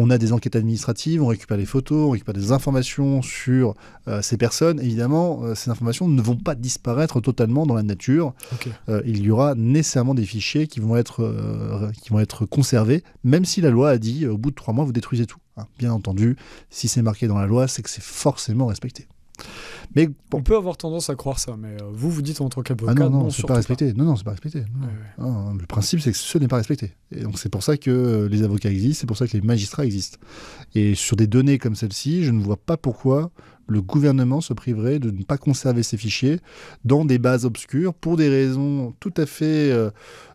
on a des enquêtes administratives, on récupère des photos, on récupère des informations sur ces personnes. Évidemment, ces informations ne vont pas disparaître totalement dans la nature. Okay. Il y aura nécessairement des fichiers qui vont être conservés, même si la loi a dit au bout de 3 mois, vous détruisez tout. Hein. Bien entendu, si c'est marqué dans la loi, c'est que c'est forcément respecté. Mais bon. On peut avoir tendance à croire ça, mais vous dites en tant qu'avocat, non, c'est pas respecté. Non, c'est pas respecté. Non, le principe, c'est que ce n'est pas respecté. Et donc, c'est pour ça que les avocats existent, c'est pour ça que les magistrats existent. Et sur des données comme celle-ci, je ne vois pas pourquoi le gouvernement se priverait de ne pas conserver ces fichiers dans des bases obscures pour des raisons tout à fait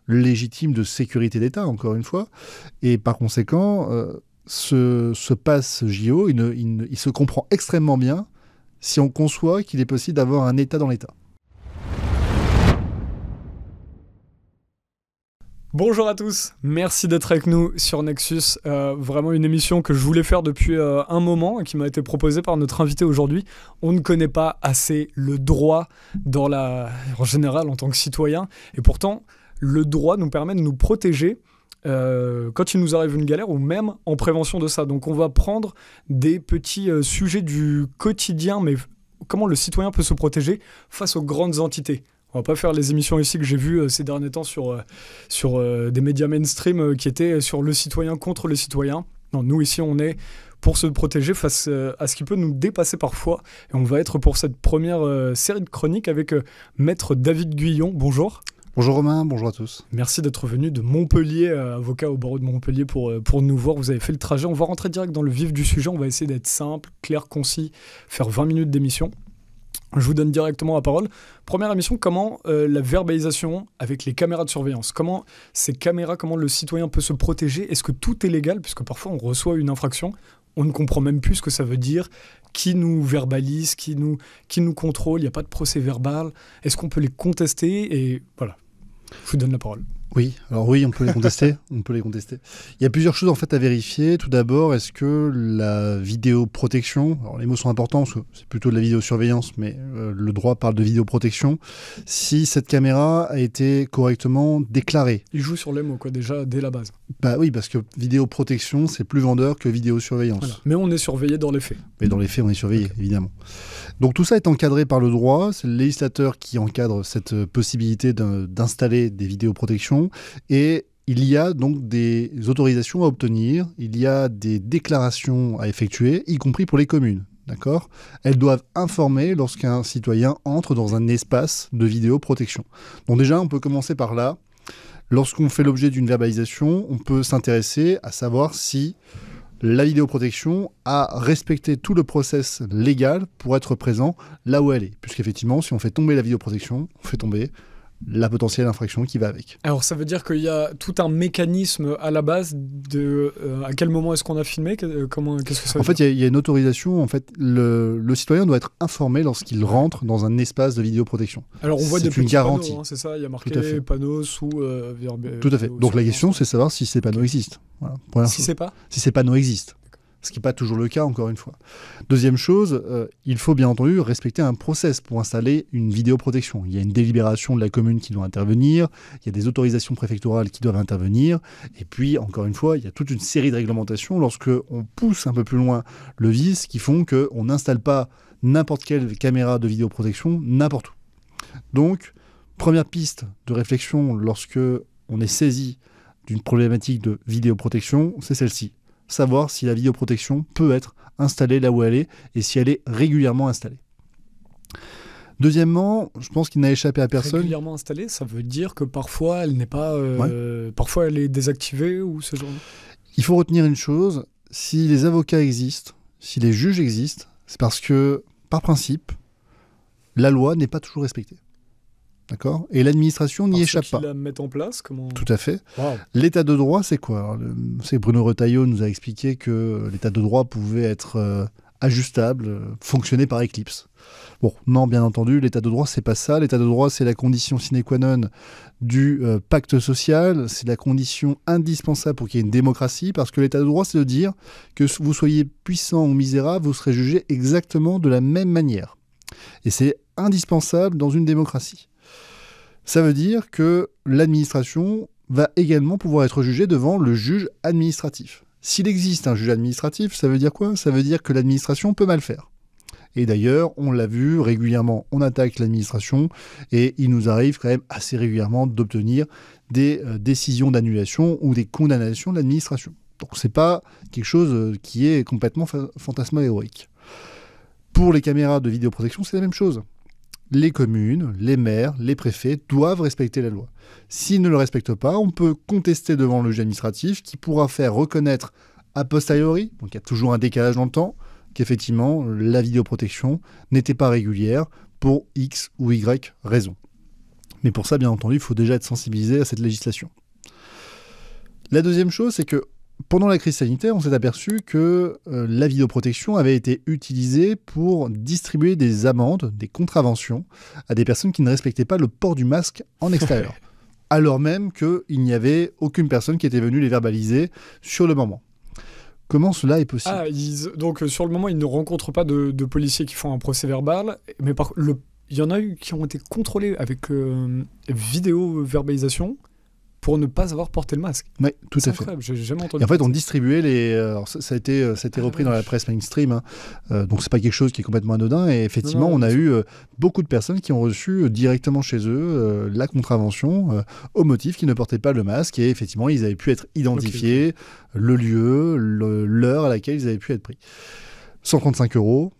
légitimes de sécurité d'État, encore une fois. Et par conséquent, ce pass JO, il se comprend extrêmement bien si on conçoit qu'il est possible d'avoir un État dans l'État. Bonjour à tous, merci d'être avec nous sur Nexus. Vraiment une émission que je voulais faire depuis un moment et qui m'a été proposée par notre invité aujourd'hui. On ne connaît pas assez le droit en général en tant que citoyen. Et pourtant, le droit nous permet de nous protéger quand il nous arrive une galère ou même en prévention de ça. Donc on va prendre des petits sujets du quotidien, mais comment le citoyen peut se protéger face aux grandes entités. On va pas faire les émissions ici que j'ai vues ces derniers temps sur des médias mainstream qui étaient sur le citoyen contre le citoyen. Non, nous ici on est pour se protéger face à ce qui peut nous dépasser parfois. Et on va être pour cette première série de chroniques avec Maître David Guyon. Bonjour. Bonjour Romain, bonjour à tous. Merci d'être venu de Montpellier, avocat au barreau de Montpellier pour nous voir. Vous avez fait le trajet. On va rentrer direct dans le vif du sujet. On va essayer d'être simple, clair, concis, faire 20 minutes d'émission. Je vous donne directement la parole. Première émission, comment la verbalisation avec les caméras de surveillance, comment le citoyen peut se protéger? Est-ce que tout est légal? Puisque parfois on reçoit une infraction, on ne comprend même plus ce que ça veut dire, qui nous verbalise, qui nous contrôle, il n'y a pas de procès verbal. Est-ce qu'on peut les contester? Et voilà, je vous donne la parole. Oui, on peut les contester. Il y a plusieurs choses en fait à vérifier. Tout d'abord, est-ce que la vidéoprotection, alors les mots sont importants parce que c'est plutôt de la vidéosurveillance, mais le droit parle de vidéoprotection, si cette caméra a été correctement déclarée. Il joue sur les mots, déjà, dès la base. Bah oui, parce que vidéoprotection, c'est plus vendeur que vidéosurveillance. Voilà. Mais on est surveillé dans les faits. Mais dans les faits, on est surveillé, évidemment. Donc tout ça est encadré par le droit. C'est le législateur qui encadre cette possibilité d'installer des vidéoprotections. Et il y a donc des autorisations à obtenir, il y a des déclarations à effectuer, y compris pour les communes. D'accord ? Elles doivent informer lorsqu'un citoyen entre dans un espace de vidéoprotection. Donc déjà, on peut commencer par là. Lorsqu'on fait l'objet d'une verbalisation, on peut s'intéresser à savoir si la vidéoprotection a respecté tout le process légal pour être présent là où elle est. Puisqu'effectivement, si on fait tomber la vidéoprotection, on fait tomber la potentielle infraction qui va avec. Alors ça veut dire qu'il y a tout un mécanisme à la base de à quel moment est-ce qu'on a filmé, qu'est-ce que ça veut dire ? En fait, il y a une autorisation. En fait, le citoyen doit être informé lorsqu'il rentre dans un espace de vidéoprotection. Alors on voit des petits garantie. Panneaux, c'est ça, il y a marqué panneaux sous Tout à fait. Donc la question, c'est de savoir si ces panneaux existent. Voilà. Si ces panneaux existent. Ce qui n'est pas toujours le cas, encore une fois. Deuxième chose, il faut bien entendu respecter un process pour installer une vidéoprotection. Il y a une délibération de la commune qui doit intervenir, il y a des autorisations préfectorales qui doivent intervenir, et puis, encore une fois, il y a toute une série de réglementations lorsqu'on pousse un peu plus loin le vice qui font qu'on n'installe pas n'importe quelle caméra de vidéoprotection n'importe où. Donc, première piste de réflexion lorsque on est saisi d'une problématique de vidéoprotection, c'est celle-ci. Savoir si la vidéoprotection peut être installée là où elle est et si elle est régulièrement installée. Deuxièmement, je pense qu'il n'a échappé à personne. Régulièrement installée, ça veut dire que parfois elle n'est pas, parfois elle est désactivée ou ce genre. Il faut retenir une chose, si les avocats existent, si les juges existent, c'est parce que, par principe, la loi n'est pas toujours respectée. D'accord ? Et l'administration n'y échappe pas. Qui la mettent en place, comment... Tout à fait. Wow. L'état de droit, c'est quoi ? C'est Bruno Retailleau nous a expliqué que l'état de droit pouvait être ajustable, fonctionner par éclipse. Bon, non, bien entendu, l'état de droit, c'est pas ça. L'état de droit, c'est la condition sine qua non du pacte social. C'est la condition indispensable pour qu'il y ait une démocratie, parce que l'état de droit, c'est de dire que vous soyez puissant ou misérable, vous serez jugé exactement de la même manière. Et c'est indispensable dans une démocratie. Ça veut dire que l'administration va également pouvoir être jugée devant le juge administratif. S'il existe un juge administratif, ça veut dire quoi? Ça veut dire que l'administration peut mal faire. Et d'ailleurs, on l'a vu régulièrement, on attaque l'administration et il nous arrive quand même assez régulièrement d'obtenir des décisions d'annulation ou des condamnations de l'administration. Donc c'est pas quelque chose qui est complètement fantasmagoïque. Pour les caméras de vidéoprotection, c'est la même chose. Les communes, les maires, les préfets doivent respecter la loi. S'ils ne le respectent pas, on peut contester devant le juge administratif qui pourra faire reconnaître a posteriori, donc il y a toujours un décalage dans le temps, qu'effectivement la vidéoprotection n'était pas régulière pour X ou Y raison. Mais pour ça, bien entendu, il faut déjà être sensibilisé à cette législation. La deuxième chose, c'est que pendant la crise sanitaire, on s'est aperçu que la vidéoprotection avait été utilisée pour distribuer des amendes, des contraventions à des personnes qui ne respectaient pas le port du masque en extérieur. Alors même qu'il n'y avait aucune personne qui était venue les verbaliser sur le moment. Comment cela est possible? Donc sur le moment, ils ne rencontrent pas de policiers qui font un procès verbal, mais il y en a eu qui ont été contrôlés avec vidéo-verbalisation pour ne pas avoir porté le masque. Oui, tout à fait. C'est incroyable, j'ai jamais entendu. Et en fait, on distribuait les... Alors, ça a été repris dans la presse mainstream, hein. Donc c'est pas quelque chose qui est complètement anodin. Et effectivement, on a eu beaucoup de personnes qui ont reçu directement chez eux la contravention au motif qu'ils ne portaient pas le masque. Et effectivement, ils avaient pu être identifiés, le lieu, l'heure à laquelle ils avaient pu être pris. 135 €.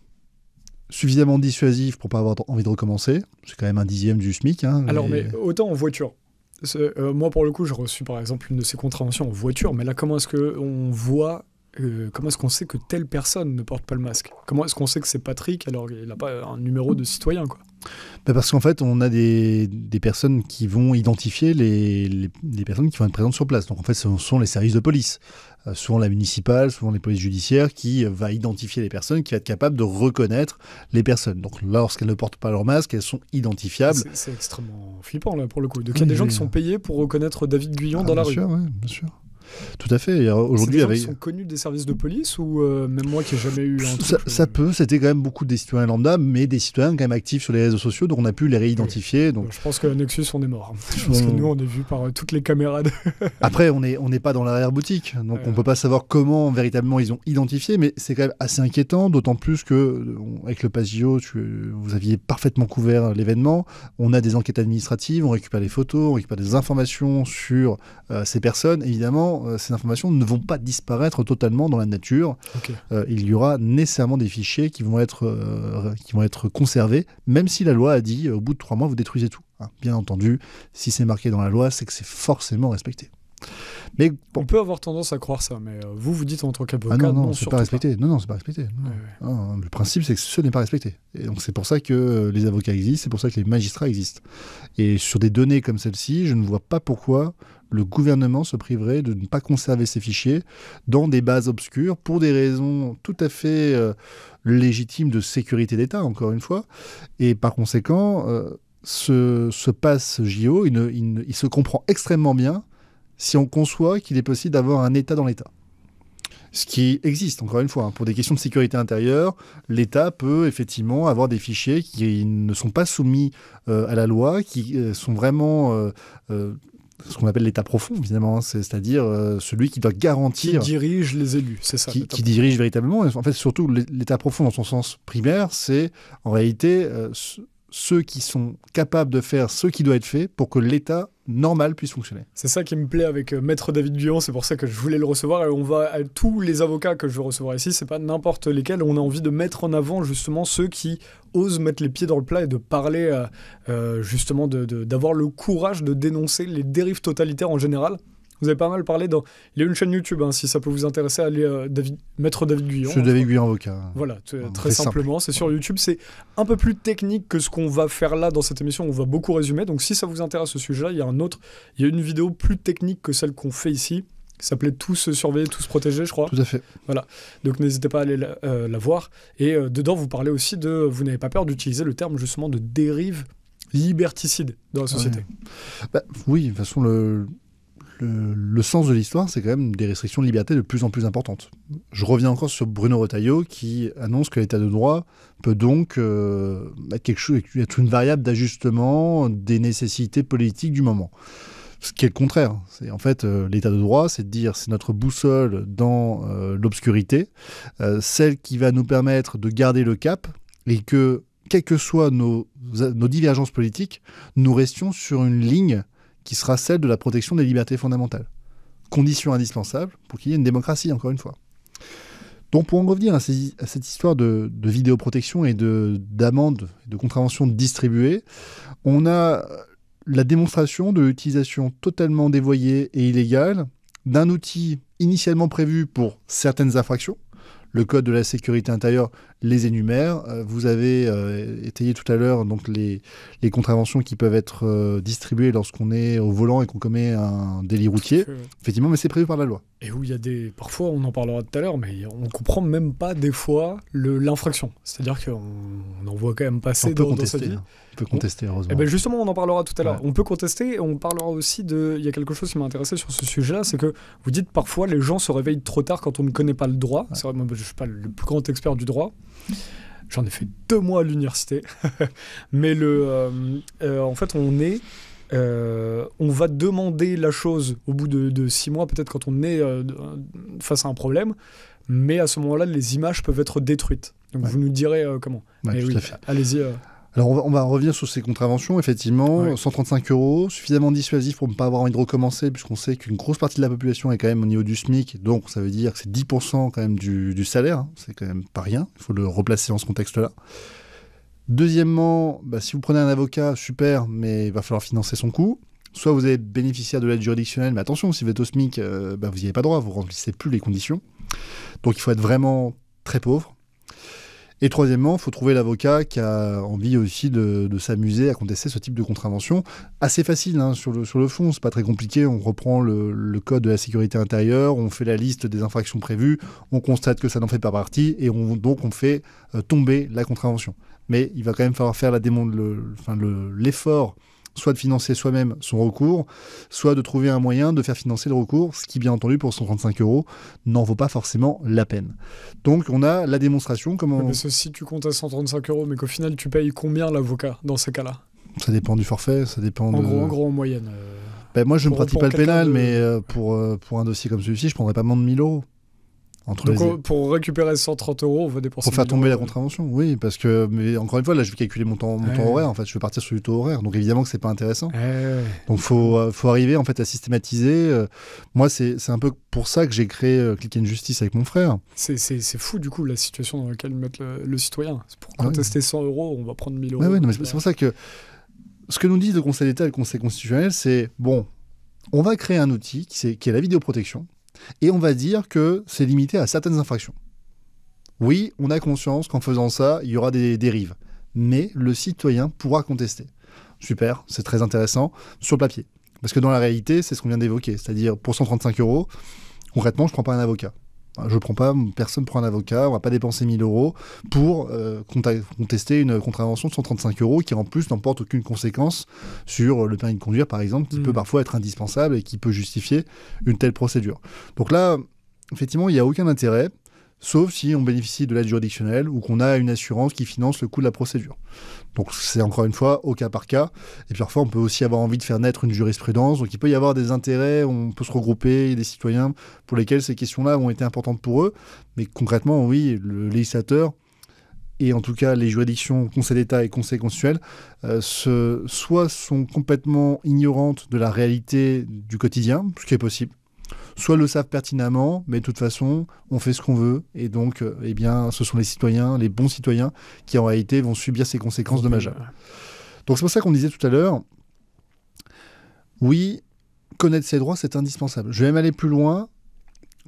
Suffisamment dissuasif pour pas avoir envie de recommencer. C'est quand même un dixième du SMIC. Hein, alors, mais autant en voiture. Moi, pour le coup, j'ai reçu par exemple une de ces contraventions en voiture, mais là, comment est-ce qu'on voit, comment est-ce qu'on sait que telle personne ne porte pas le masque? Comment est-ce qu'on sait que c'est Patrick alors qu'il n'a pas un numéro de citoyen, quoi? Parce qu'en fait, on a des personnes qui vont identifier les personnes qui vont être présentes sur place. Donc en fait, ce sont les services de police, souvent la municipale, souvent les polices judiciaires, qui va identifier les personnes, qui va être capable de reconnaître les personnes. Donc lorsqu'elles ne portent pas leur masque, elles sont identifiables. C'est extrêmement flippant là pour le coup. Donc il y a des gens qui sont payés pour reconnaître David Guyon dans la rue. Bien sûr, oui, bien sûr. Tout à fait. Aujourd'hui, c'est des gens qui sont connus des services de police ou même moi qui n'ai jamais eu un truc... Ça peut, c'était quand même beaucoup des citoyens lambda, mais des citoyens quand même actifs sur les réseaux sociaux, donc on a pu les réidentifier. Oui. Donc... Je pense qu'à Nexus, on est mort. Je pense que nous, on est vus par toutes les caméras. Après, on n'est pas dans l'arrière-boutique, donc on ne peut pas savoir comment véritablement ils ont identifié, mais c'est quand même assez inquiétant, d'autant plus que avec le Pass JO, vous aviez parfaitement couvert l'événement. On a des enquêtes administratives, on récupère les photos, on récupère des informations sur ces personnes. Évidemment, ces informations ne vont pas disparaître totalement dans la nature. Okay. Il y aura nécessairement des fichiers qui vont être conservés, même si la loi a dit au bout de 3 mois, vous détruisez tout. Hein. Bien entendu, si c'est marqué dans la loi, c'est que c'est forcément respecté. Mais bon. On peut avoir tendance à croire ça, mais vous dites en tant qu'avocat, non, c'est pas respecté. Non, c'est pas respecté. Ouais. Non, le principe, c'est que ce n'est pas respecté. Et donc c'est pour ça que les avocats existent, c'est pour ça que les magistrats existent. Et sur des données comme celle-ci, je ne vois pas pourquoi le gouvernement se priverait de ne pas conserver ces fichiers dans des bases obscures pour des raisons tout à fait légitimes de sécurité d'État, encore une fois. Et par conséquent, ce pass JO, il se comprend extrêmement bien si on conçoit qu'il est possible d'avoir un État dans l'État. Ce qui existe, encore une fois, hein, pour des questions de sécurité intérieure, l'État peut effectivement avoir des fichiers qui ne sont pas soumis à la loi, qui sont vraiment ce qu'on appelle l'État profond, évidemment, c'est-à-dire celui qui doit garantir... Qui dirige les élus, c'est ça. Qui dirige véritablement. En fait, surtout, l'État profond, dans son sens primaire, c'est en réalité ceux qui sont capables de faire ce qui doit être fait pour que l'État normal puisse fonctionner. C'est ça qui me plaît avec Maître David Guyon, c'est pour ça que je voulais le recevoir, et on va à tous les avocats que je veux recevoir ici, c'est pas n'importe lesquels, on a envie de mettre en avant justement ceux qui osent mettre les pieds dans le plat et de parler justement d'avoir le courage de dénoncer les dérives totalitaires en général. Vous avez pas mal parlé dans... Il y a une chaîne YouTube, hein, si ça peut vous intéresser, allez Maître David Guyon. Je suis David Guyon, avocat. Voilà, très simplement, c'est sur YouTube. C'est un peu plus technique que ce qu'on va faire là dans cette émission, on va beaucoup résumer. Donc si ça vous intéresse ce sujet-là, il y a une vidéo plus technique que celle qu'on fait ici, qui s'appelait Tous surveiller, tous protéger, je crois. Tout à fait. Voilà, donc n'hésitez pas à aller la voir. Et dedans, vous parlez aussi vous n'avez pas peur d'utiliser le terme justement de dérive liberticide dans la société. Ouais. Oui, de toute façon, le sens de l'histoire, c'est quand même des restrictions de liberté de plus en plus importantes. Je reviens encore sur Bruno Retailleau qui annonce que l'état de droit peut donc être une variable d'ajustement des nécessités politiques du moment. Ce qui est le contraire. C'est en fait l'état de droit, c'est de dire c'est notre boussole dans l'obscurité, celle qui va nous permettre de garder le cap et que, quelles que soient nos divergences politiques, nous restions sur une ligne qui sera celle de la protection des libertés fondamentales. Condition indispensable pour qu'il y ait une démocratie, encore une fois. Donc pour en revenir à cette histoire de vidéoprotection et d'amendes, de contraventions distribuées, on a la démonstration de l'utilisation totalement dévoyée et illégale d'un outil initialement prévu pour certaines infractions. Le code de la sécurité intérieure les énumère. Vous avez étayé tout à l'heure donc les contraventions qui peuvent être distribuées lorsqu'on est au volant et qu'on commet un délit routier. Effectivement, mais c'est prévu par la loi. Et où il y a des... Parfois, on en parlera tout à l'heure, mais on ne comprend même pas des fois l'infraction. C'est-à-dire qu'on en voit quand même passer dans sa vie. On peut contester, heureusement. Et ben justement, on en parlera tout à l'heure. Ouais. On peut contester et on parlera aussi de... Il y a quelque chose qui m'a intéressé sur ce sujet-là, c'est que vous dites parfois les gens se réveillent trop tard quand on ne connaît pas le droit. Ouais. C'est vrai, moi, je ne suis pas le plus grand expert du droit. J'en ai fait 2 mois à l'université. Mais en fait, on va demander la chose au bout de 6 mois, peut-être quand on est face à un problème. Mais à ce moment-là, les images peuvent être détruites. Donc vous nous direz comment. Ouais, tout à fait. Allez-y. Alors on va revenir sur ces contraventions, effectivement, ouais. 135 €, suffisamment dissuasif pour ne pas avoir envie de recommencer, puisqu'on sait qu'une grosse partie de la population est quand même au niveau du SMIC, donc ça veut dire que c'est 10% quand même du salaire, hein. C'est quand même pas rien, il faut le replacer dans ce contexte-là. Deuxièmement, si vous prenez un avocat, super, mais il va falloir financer son coût. Soit vous êtes bénéficiaire de l'aide juridictionnelle, mais attention, si vous êtes au SMIC, vous n'y avez pas droit, vous ne remplissez plus les conditions. Donc il faut être vraiment très pauvre. Et troisièmement, il faut trouver l'avocat qui a envie aussi de s'amuser à contester ce type de contravention. Assez facile hein, sur le fond, c'est pas très compliqué. On reprend le code de la sécurité intérieure, on fait la liste des infractions prévues, on constate que ça n'en fait pas partie et donc on fait tomber la contravention. Mais il va quand même falloir faire l'effort soit de financer soi-même son recours, soit de trouver un moyen de faire financer le recours, ce qui, bien entendu, pour 135 € n'en vaut pas forcément la peine. Donc, on a la démonstration comment... Mais si tu comptes à 135 €, mais qu'au final, tu payes combien l'avocat dans ces cas-là ? Ça dépend du forfait, ça dépend En gros, en moyenne. Moi, je ne pratique pas le pénal, mais pour un dossier comme celui-ci, je ne prendrais pas moins de 1 000 €. Donc pour récupérer 130 €, on va dépenser. Pour faire tomber la contravention, oui, parce que, mais encore une fois, là, je vais calculer mon temps horaire, en fait, je vais partir sur du taux horaire, donc évidemment que c'est pas intéressant. Donc faut arriver en fait à systématiser. Moi, c'est un peu pour ça que j'ai créé Click and Justice avec mon frère. C'est fou du coup la situation dans laquelle mettre le citoyen. C'est pour contester 100 €, on va prendre 1 000 €. Ouais, non, mais c'est pour ça que ce que nous dit le Conseil d'État et le Conseil constitutionnel, c'est bon, on va créer un outil qui est la vidéoprotection. Et on va dire que c'est limité à certaines infractions. Oui, on a conscience qu'en faisant ça, il y aura des dérives. Mais le citoyen pourra contester. Super, c'est très intéressant, sur le papier. Parce que dans la réalité, c'est ce qu'on vient d'évoquer. C'est-à-dire, pour 135 €, concrètement, je ne prends pas un avocat. Je ne prends pas, personne ne prend un avocat, on ne va pas dépenser 1 000 € pour contester une contravention de 135 € qui en plus n'emporte aucune conséquence sur le permis de conduire par exemple, qui peut parfois être indispensable et qui peut justifier une telle procédure. Donc là, effectivement, il n'y a aucun intérêt, sauf si on bénéficie de l'aide juridictionnelle ou qu'on a une assurance qui finance le coût de la procédure. Donc c'est encore une fois au cas par cas. Et puis parfois on peut aussi avoir envie de faire naître une jurisprudence. Donc il peut y avoir des intérêts, on peut se regrouper, il y a des citoyens pour lesquels ces questions-là ont été importantes pour eux. Mais concrètement, oui, le législateur et en tout cas les juridictions, Conseil d'État et Conseil constitutionnel, soit sont complètement ignorantes de la réalité du quotidien, ce qui est possible, soit le savent pertinemment, mais de toute façon, on fait ce qu'on veut, et donc, ce sont les citoyens, les bons citoyens, qui en réalité vont subir ces conséquences dommageables. Donc c'est pour ça qu'on disait tout à l'heure, oui, connaître ses droits, c'est indispensable. Je vais même aller plus loin,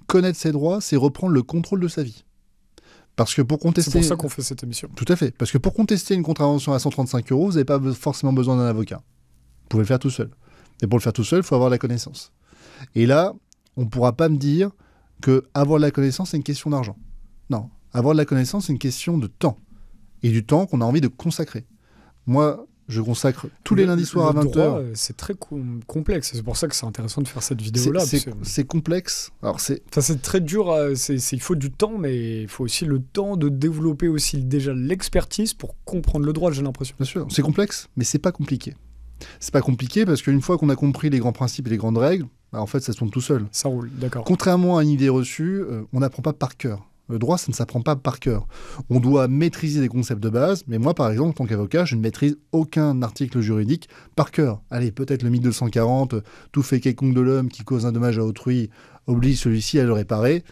connaître ses droits, c'est reprendre le contrôle de sa vie. Parce que pour contester... C'est pour ça qu'on fait cette émission. Tout à fait, parce que pour contester une contravention à 135 €, vous n'avez pas forcément besoin d'un avocat. Vous pouvez le faire tout seul. Et pour le faire tout seul, il faut avoir la connaissance. Et là, on ne pourra pas me dire qu'avoir de la connaissance, c'est une question d'argent. Non, avoir de la connaissance, c'est une question de temps. Et du temps qu'on a envie de consacrer. Moi, je consacre tous les lundis soirs à 20h. C'est très complexe. C'est pour ça que c'est intéressant de faire cette vidéo-là. C'est complexe. Alors c'est très dur. Il faut du temps, mais il faut aussi le temps de développer aussi déjà l'expertise pour comprendre le droit, j'ai l'impression. Bien sûr, c'est complexe, mais c'est pas compliqué. C'est pas compliqué parce qu'une fois qu'on a compris les grands principes et les grandes règles, bah, en fait, ça se tombe tout seul. Ça roule, d'accord. Contrairement à une idée reçue, on n'apprend pas par cœur. Le droit, ça ne s'apprend pas par cœur. On doit maîtriser des concepts de base, mais moi, par exemple, en tant qu'avocat, je ne maîtrise aucun article juridique par cœur. Allez, peut-être le 1240, tout fait quelconque de l'homme qui cause un dommage à autrui oblige celui-ci à le réparer.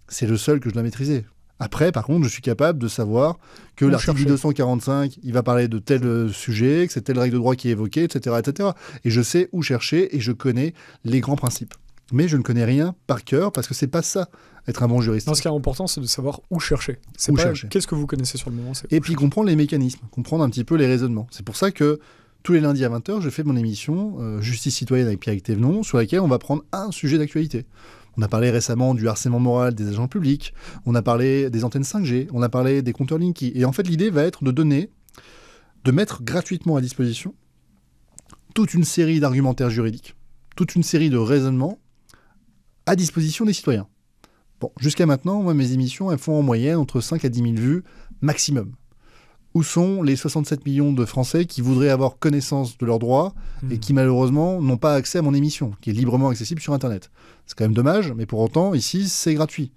C'est le seul que je dois maîtriser. Après, par contre, je suis capable de savoir que l'article 1245, il va parler de tel sujet, que c'est telle règle de droit qui est évoquée, etc., etc. Et je sais où chercher et je connais les grands principes. Mais je ne connais rien par cœur parce que c'est pas ça, être un bon juriste. Non, ce qui est important, c'est de savoir où chercher. C'est pas qu'est-ce que vous connaissez sur le moment. Et puis comprendre les mécanismes, comprendre un petit peu les raisonnements. C'est pour ça que tous les lundis à 20h, je fais mon émission Justice citoyenne avec Pierre Thévenon, sur laquelle on va prendre un sujet d'actualité. On a parlé récemment du harcèlement moral des agents publics, on a parlé des antennes 5G, on a parlé des compteurs Linky. Et en fait, l'idée va être de mettre gratuitement à disposition toute une série d'argumentaires juridiques, toute une série de raisonnements à disposition des citoyens. Bon, jusqu'à maintenant, moi, mes émissions, elles font en moyenne entre 5 à 10 000 vues maximum. Où sont les 67 millions de Français qui voudraient avoir connaissance de leurs droits et qui, malheureusement, n'ont pas accès à mon émission, qui est librement accessible sur Internet. C'est quand même dommage, mais pour autant, ici, c'est gratuit.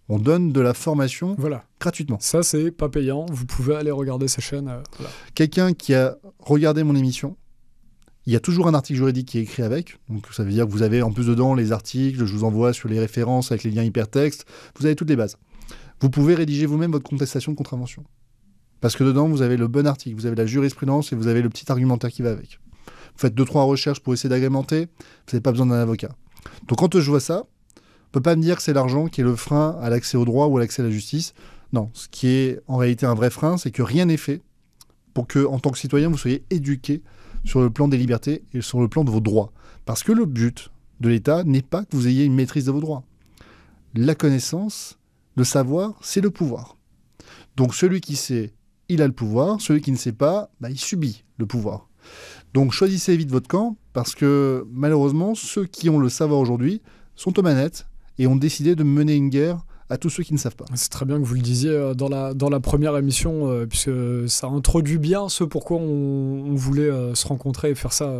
On donne de la formation gratuitement. Ça, c'est pas payant. Vous pouvez aller regarder ces chaînes. Voilà. Quelqu'un qui a regardé mon émission, il y a toujours un article juridique qui est écrit avec. Donc, ça veut dire que vous avez en plus dedans les articles, je vous envoie sur les références avec les liens hypertextes. Vous avez toutes les bases. Vous pouvez rédiger vous-même votre contestation de contravention. Parce que dedans, vous avez le bon article, vous avez la jurisprudence et vous avez le petit argumentaire qui va avec. Vous faites 2-3 recherches pour essayer d'agrémenter, vous n'avez pas besoin d'un avocat. Donc quand je vois ça, on ne peut pas me dire que c'est l'argent qui est le frein à l'accès au droit ou à l'accès à la justice. Non, ce qui est en réalité un vrai frein, c'est que rien n'est fait pour que, en tant que citoyen, vous soyez éduqué sur le plan des libertés et sur le plan de vos droits. Parce que le but de l'État n'est pas que vous ayez une maîtrise de vos droits. La connaissance, le savoir, c'est le pouvoir. Donc celui qui sait, il a le pouvoir. Celui qui ne sait pas, il subit le pouvoir. Donc choisissez vite votre camp, parce que malheureusement, ceux qui ont le savoir aujourd'hui sont aux manettes et ont décidé de mener une guerre à tous ceux qui ne savent pas. C'est très bien que vous le disiez dans la première émission, puisque ça introduit bien ce pourquoi on voulait se rencontrer et faire ça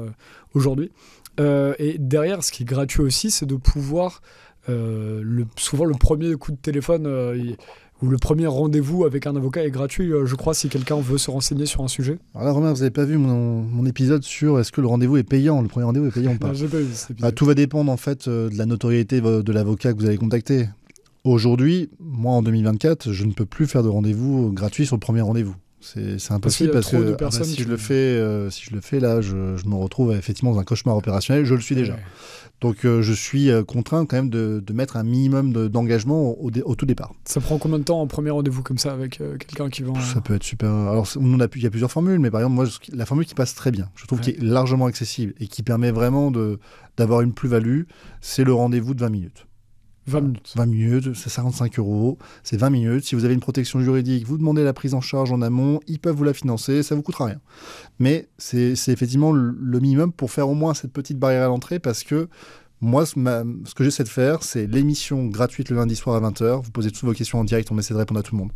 aujourd'hui. Et derrière, ce qui est gratuit aussi, c'est de pouvoir, souvent le premier coup de téléphone ou le premier rendez-vous avec un avocat est gratuit, je crois, si quelqu'un veut se renseigner sur un sujet. Alors là, Romain, vous n'avez pas vu mon épisode sur est-ce que le rendez-vous est payant, le premier rendez-vous est payant ou pas. Non, j'ai pas vu cet épisode. Tout va dépendre en fait de la notoriété de l'avocat que vous allez contacter. Aujourd'hui, moi en 2024, je ne peux plus faire de rendez-vous gratuit sur le premier rendez-vous. C'est impossible parce que si je le fais là, je me retrouve effectivement dans un cauchemar opérationnel. Je le suis déjà. Ouais. Donc je suis contraint quand même de mettre un minimum d'engagement au tout départ. Ça prend combien de temps un premier rendez-vous comme ça avec quelqu'un qui va... Ça peut être super... Alors il y a plusieurs formules, mais par exemple, moi, la formule qui passe très bien, je trouve qui est largement accessible et qui permet vraiment d'avoir une plus-value, c'est le rendez-vous de 20 minutes. 20 minutes. 20 minutes, c'est 45 €, c'est 20 minutes. Si vous avez une protection juridique, vous demandez la prise en charge en amont, ils peuvent vous la financer, ça ne vous coûtera rien. Mais c'est effectivement le minimum pour faire au moins cette petite barrière à l'entrée, parce que moi, ce que j'essaie de faire, c'est l'émission gratuite le lundi soir à 20h. Vous posez toutes vos questions en direct, on essaie de répondre à tout le monde.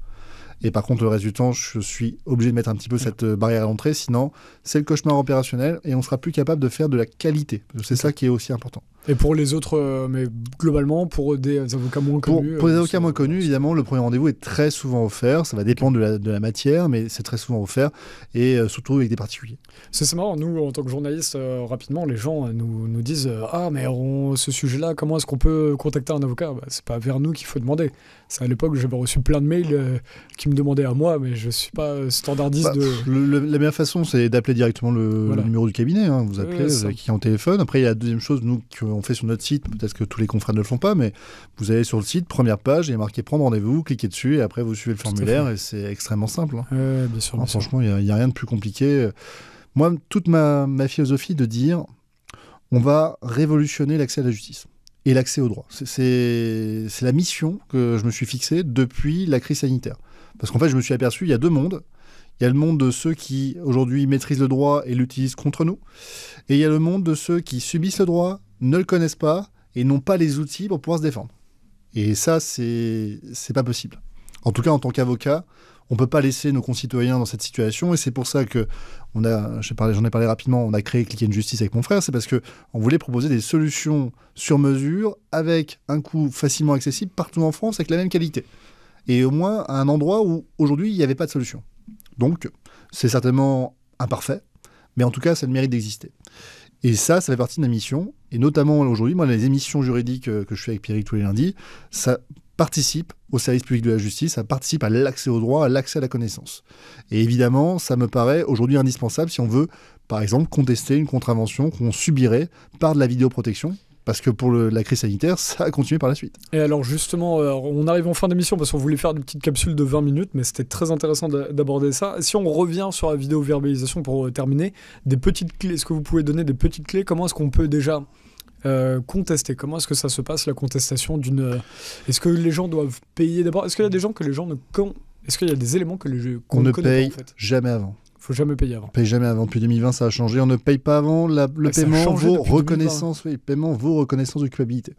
Et par contre, le reste du temps, je suis obligé de mettre un petit peu cette barrière à l'entrée, sinon c'est le cauchemar opérationnel et on ne sera plus capable de faire de la qualité. C'est ça qui est aussi important. Et pour les autres, mais globalement, pour des avocats moins connus... Pour des avocats moins connus, évidemment, le premier rendez-vous est très souvent offert. Ça va dépendre de la matière, mais c'est très souvent offert, et surtout avec des particuliers. C'est marrant, nous, en tant que journalistes, rapidement, les gens nous disent « Ah, mais ce sujet-là, comment est-ce qu'on peut contacter un avocat ?» C'est pas vers nous qu'il faut demander. C'est à l'époque, j'avais reçu plein de mails qui me demandaient à moi, mais je suis pas standardiste La meilleure façon, c'est d'appeler directement le numéro du cabinet. Hein. Vous appelez, vous avez qui en téléphone. Après, il y a la deuxième chose, nous, qu'on fait sur notre site, peut-être que tous les confrères ne le font pas, mais vous allez sur le site, première page, il y a marqué prendre rendez-vous, vous cliquez dessus et après vous suivez le formulaire et c'est extrêmement simple. Hein. Bien sûr, franchement, il n'y a rien de plus compliqué. Moi, toute ma philosophie de dire on va révolutionner l'accès à la justice et l'accès au droit. C'est la mission que je me suis fixée depuis la crise sanitaire. Parce qu'en fait, je me suis aperçu, il y a deux mondes. Il y a le monde de ceux qui, aujourd'hui, maîtrisent le droit et l'utilisent contre nous. Et il y a le monde de ceux qui subissent le droit, ne le connaissent pas et n'ont pas les outils pour pouvoir se défendre. Et ça, c'est pas possible. En tout cas, en tant qu'avocat, on ne peut pas laisser nos concitoyens dans cette situation, et c'est pour ça que j'en ai parlé rapidement, on a créé Click & Justice avec mon frère, c'est parce qu'on voulait proposer des solutions sur mesure, avec un coût facilement accessible partout en France, avec la même qualité. Et au moins à un endroit où aujourd'hui il n'y avait pas de solution. Donc c'est certainement imparfait, mais en tout cas ça a le mérite d'exister. Et ça fait partie de ma mission, et notamment aujourd'hui, moi les émissions juridiques que je fais avec Pierrick tous les lundis, ça participe au service public de la justice, ça participe à l'accès au droit, à l'accès à la connaissance. Et évidemment, ça me paraît aujourd'hui indispensable si on veut, par exemple, contester une contravention qu'on subirait par de la vidéoprotection, parce que pour la crise sanitaire, ça a continué par la suite. Et alors justement, on arrive en fin d'émission parce qu'on voulait faire des petites capsules de 20 minutes, mais c'était très intéressant d'aborder ça. Si on revient sur la vidéo-verbalisation pour terminer, des petites clés, est-ce que vous pouvez donner des petites clés? Comment est-ce qu'on peut déjà contester? Comment est-ce que ça se passe, la contestation d'une... Est-ce que les gens doivent payer d'abord? Est-ce qu'il y a des gens que les gens ne... Est-ce qu'il y a des éléments que qu'on ne connaît pas en fait? Jamais avant. Faut jamais payer avant. On paye jamais avant. Depuis 2020, ça a changé. On ne paye pas avant. Le paiement vaut reconnaissance. Oui, le paiement vaut reconnaissance de culpabilité.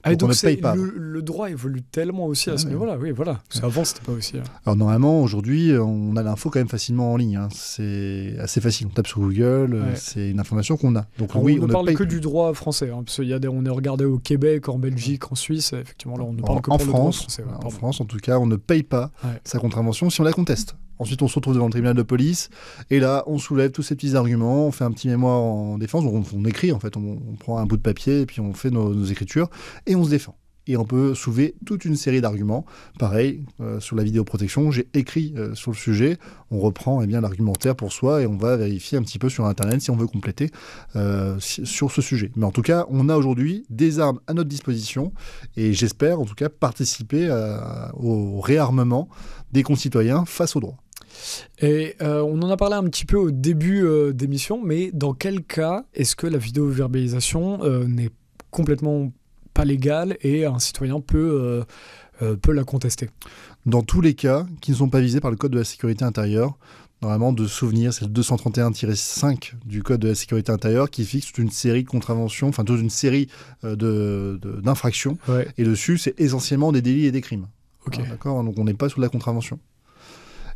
Donc on ne paye pas. Le droit évolue tellement aussi à ce niveau-là. Oui, voilà. Parce qu'avant, c'était pas aussi. Alors normalement, aujourd'hui, on a l'info quand même facilement en ligne. Hein. C'est assez facile. On tape sur Google. C'est une information qu'on a. Donc alors, oui, on ne parle que du droit français. Hein, parce on est regardé au Québec, en Belgique, en Suisse. Effectivement, là, on ne parle que pour le droit français. En France, en tout cas, on ne paye pas sa contravention si on la conteste. Ensuite, on se retrouve devant le tribunal de police, et là, on soulève tous ces petits arguments, on fait un petit mémoire en défense, on écrit en fait, on prend un bout de papier, et puis on fait nos écritures, et on se défend. Et on peut soulever toute une série d'arguments. Pareil, sur la vidéoprotection, j'ai écrit sur le sujet, on reprend l'argumentaire pour soi, et on va vérifier un petit peu sur Internet si on veut compléter sur ce sujet. Mais en tout cas, on a aujourd'hui des armes à notre disposition, et j'espère en tout cas participer au réarmement des concitoyens face au droit. Et on en a parlé un petit peu au début d'émission, mais dans quel cas est-ce que la vidéo-verbalisation n'est complètement pas légale et un citoyen peut la contester? Dans tous les cas qui ne sont pas visés par le Code de la sécurité intérieure, normalement de souvenir, c'est le 231-5 du Code de la sécurité intérieure qui fixe toute une série de contraventions, enfin toute une série d'infractions. Ouais. Et dessus, c'est essentiellement des délits et des crimes. Okay. D'accord, donc on n'est pas sous la contravention.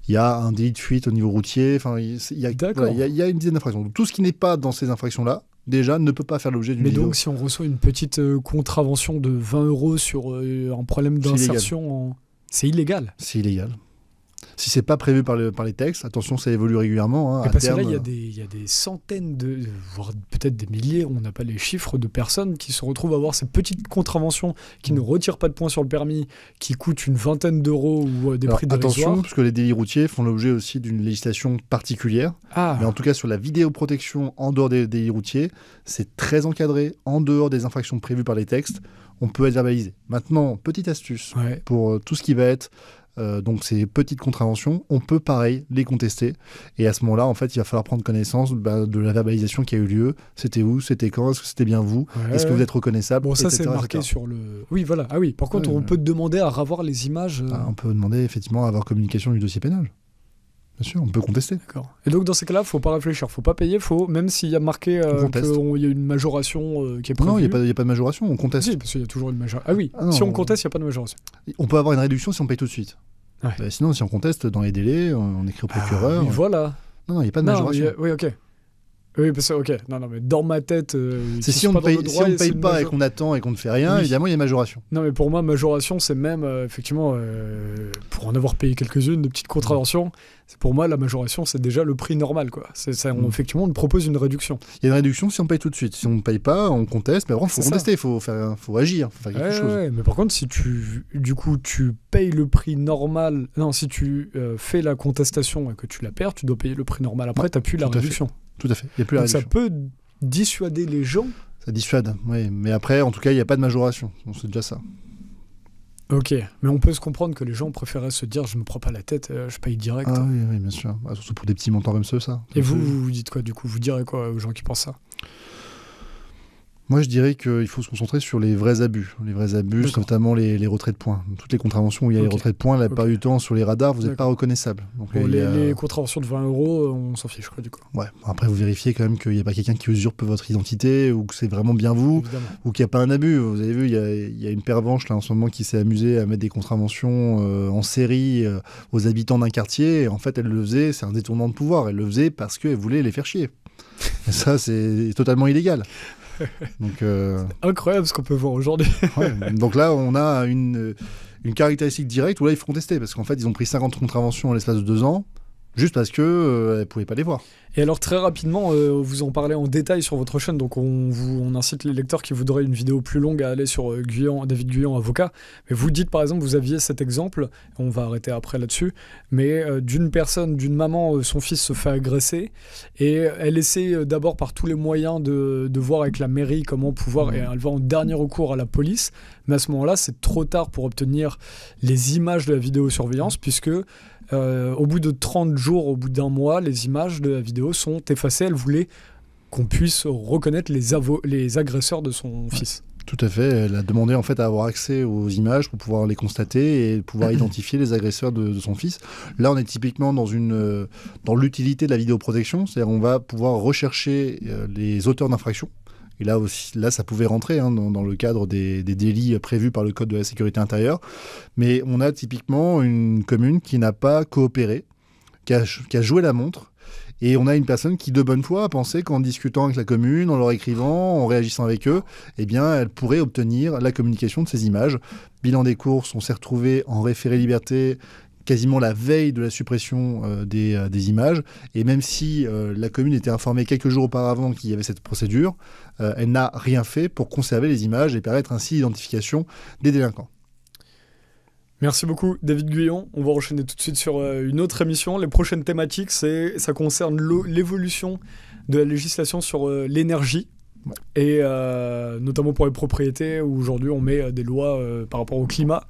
Il y a un délit de fuite au niveau routier, enfin, il y a une dizaine d'infractions. Donc, tout ce qui n'est pas dans ces infractions-là, déjà, ne peut pas faire l'objet d'une vidéo. Mais donc, si on reçoit une petite contravention de 20 € sur un problème d'insertion, c'est illégal. C'est illégal. Si c'est pas prévu par les textes, attention, ça évolue régulièrement. Hein, parce que là, il y a des centaines, voire peut-être des milliers, on n'a pas les chiffres, de personnes qui se retrouvent à avoir ces petites contraventions qui ne retirent pas de points sur le permis, qui coûtent une vingtaine d'euros ou des prix dérisoires. Attention, parce que les délits routiers font l'objet aussi d'une législation particulière. Mais en tout cas, sur la vidéoprotection en dehors des délits routiers, c'est très encadré. En dehors des infractions prévues par les textes, on peut être verbalisé. Maintenant, petite astuce pour tout ce qui va être... donc ces petites contraventions, on peut pareil les contester, et à ce moment-là en fait il va falloir prendre connaissance de la verbalisation qui a eu lieu. C'était où, c'était quand, est-ce que c'était bien vous, est-ce que vous êtes reconnaissable, bon, ça c'est marqué sur le... Oui, voilà. Ah oui, par contre on peut demander à revoir les images. On peut demander effectivement à avoir communication du dossier pénal. Bien sûr, on peut contester. D'accord. Et donc dans ces cas-là, faut pas réfléchir, faut pas payer, même s'il y a marqué qu'il y a une majoration qui est prévue. Non, il n'y a pas de majoration, on conteste. Si, parce qu'il y a toujours une majoration. Ah oui, si on conteste, il n'y a pas de majoration. On peut avoir une réduction si on paye tout de suite. Ouais. Sinon, si on conteste dans les délais, on écrit au procureur. Oui, voilà. Non, il n'y a pas de majoration. Oui, ok. Oui, parce que, ok. Non, mais dans ma tête... c'est si on ne paye pas et qu'on attend et qu'on ne fait rien, évidemment, il y a majoration. Non, mais pour moi, majoration, c'est même, effectivement, pour en avoir payé quelques-unes, de petites contraventions, pour moi, la majoration, c'est déjà le prix normal, quoi. Effectivement, on propose une réduction. Il y a une réduction si on paye tout de suite. Si on ne paye pas, on conteste, mais vraiment, il faut contester, il faut agir, il faut faire quelque chose. Ouais, mais par contre, si tu payes le prix normal... Non, si tu fais la contestation et que tu la perds, tu dois payer le prix normal. Après, tu n'as plus la réduction. Tout à fait, il n'y a plus la réduction. Ça peut dissuader les gens. Ça dissuade, oui. Mais après, en tout cas, il n'y a pas de majoration. Donc, c'est déjà ça. Ok, mais on peut se comprendre que les gens préféraient se dire je me prends pas la tête, je paye direct. Ah oui, bien sûr. Surtout pour des petits montants comme ça. Et vous dites quoi du coup? Vous direz quoi aux gens qui pensent ça? Moi, je dirais qu'il faut se concentrer sur les vrais abus. Les vrais abus, notamment les retraits de points. Toutes les contraventions où il y a les retraits de points, la plupart du temps, sur les radars, vous n'êtes pas reconnaissable. Donc, bon, les contraventions de 20 €, on s'en fiche, quoi, du coup. Ouais. Après, vous vérifiez quand même qu'il n'y a pas quelqu'un qui usurpe votre identité, ou que c'est vraiment bien vous, ou qu'il n'y a pas un abus. Vous avez vu, il y a une pervenche là, en ce moment qui s'est amusée à mettre des contraventions en série aux habitants d'un quartier. Et en fait, elle le faisait, c'est un détournement de pouvoir. Elle le faisait parce qu'elle voulait les faire chier. Et ça, c'est totalement illégal. Donc, incroyable ce qu'on peut voir aujourd'hui. Ouais, donc là, on a une caractéristique directe où là, il faut contester. Parce qu'en fait, ils ont pris 50 contraventions en l'espace de 2 ans, juste parce qu'elles ne pouvaient pas les voir. Et alors très rapidement, vous en parlez en détail sur votre chaîne, donc on incite les lecteurs qui voudraient une vidéo plus longue à aller sur David Guyon, avocat. Mais vous dites par exemple, vous aviez cet exemple, on va arrêter après là-dessus, mais d'une maman, son fils se fait agresser, et elle essaie d'abord par tous les moyens de voir avec la mairie comment pouvoir, et elle va en dernier recours à la police, mais à ce moment-là, c'est trop tard pour obtenir les images de la vidéosurveillance, puisque au bout de 30 jours, au bout d'un mois, les images de la vidéo sont effacées. Elle voulait qu'on puisse reconnaître les agresseurs de son fils. Tout à fait. Elle a demandé en fait à avoir accès aux images pour pouvoir les constater et pouvoir identifier les agresseurs de son fils. Là, on est typiquement dans l'utilité de la vidéoprotection. C'est-à-dire on va pouvoir rechercher les auteurs d'infractions. Et là, ça pouvait rentrer dans le cadre des délits prévus par le Code de la sécurité intérieure. Mais on a typiquement une commune qui n'a pas coopéré, qui a joué la montre. Et on a une personne qui, de bonne foi, a pensé qu'en discutant avec la commune, en leur écrivant, en réagissant avec eux, eh bien, elle pourrait obtenir la communication de ces images. Bilan des courses, on s'est retrouvé en référé liberté quasiment la veille de la suppression des images. Et même si la commune était informée quelques jours auparavant qu'il y avait cette procédure, elle n'a rien fait pour conserver les images et permettre ainsi l'identification des délinquants. Merci beaucoup David Guyon. On va enchaîner tout de suite sur une autre émission. Les prochaines thématiques, ça concerne l'évolution de la législation sur l'énergie. Ouais. Et notamment pour les propriétés, où aujourd'hui on met des lois par rapport au climat.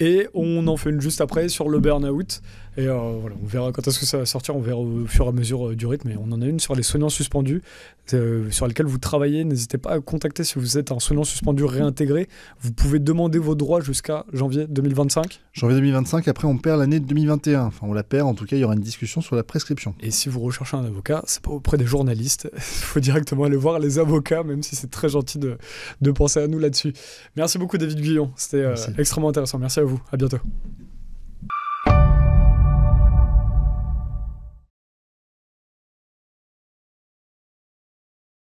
Et on en fait une juste après sur le burn-out. Et voilà, on verra quand est-ce que ça va sortir, on verra au fur et à mesure du rythme. Et on en a une sur les soignants suspendus, sur lesquels vous travaillez. N'hésitez pas à contacter si vous êtes un soignant suspendu réintégré. Vous pouvez demander vos droits jusqu'à janvier 2025. Janvier 2025, après on perd l'année 2021. Enfin, on la perd, en tout cas, il y aura une discussion sur la prescription. Et si vous recherchez un avocat, c'est pas auprès des journalistes. Il faut directement aller voir les avocats, même si c'est très gentil de penser à nous là-dessus. Merci beaucoup David Guyon, c'était extrêmement intéressant. Merci à vous, à bientôt.